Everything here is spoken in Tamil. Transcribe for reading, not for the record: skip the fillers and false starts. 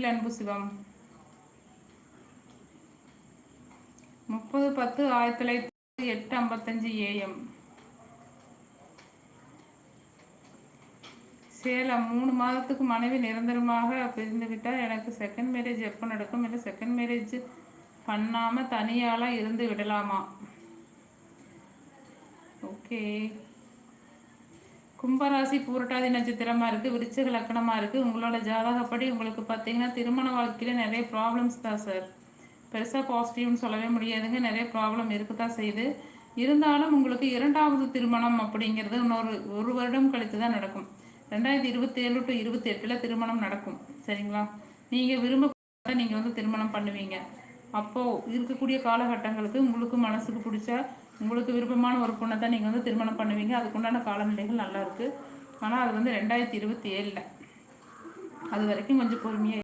புரியல அன்பு சிவம். 30/10/1908 8:55 AM. சேலம் 3 மாதத்துக்கு மனைவி நிரந்தரமாக பிரிந்து விட்டால் எனக்கு செகண்ட் மேரேஜ் எப்போ நடக்கும்? இல்லை செகண்ட் மேரேஜ் பண்ணாமல் தனியாலாம் இருந்து விடலாமா? ஓகே. கும்பராசி பூரட்டாதி நட்சத்திரமாக இருக்குது, விருச்சிக லக்கணமாக இருக்குது. உங்களோட ஜாதகப்படி உங்களுக்கு பார்த்தீங்கன்னா திருமண வாழ்க்கையில் நிறைய ப்ராப்ளம்ஸ் தான் சார். பெருசாக பாசிட்டிவ்னு சொல்லவே முடியாதுங்க, நிறைய ப்ராப்ளம் இருக்க தான் செய்யுது. இருந்தாலும் உங்களுக்கு 2வது திருமணம் அப்படிங்கிறது ஒரு வருடம் கழித்து தான் நடக்கும். 2027 to 28 திருமணம் நடக்கும். சரிங்களா? நீங்கள் விரும்ப நீங்கள் திருமணம் பண்ணுவீங்க. அப்போது இருக்கக்கூடிய காலகட்டங்களுக்கு உங்களுக்கு மனசுக்கு பிடிச்சா உங்களுக்கு விருப்பமான ஒரு பொண்ணை தான் நீங்கள் திருமணம் பண்ணுவீங்க. அதுக்குண்டான காலநிலைகள் நல்லா இருக்குது. ஆனால் அது 2027. அது வரைக்கும் கொஞ்சம் பொறுமையாக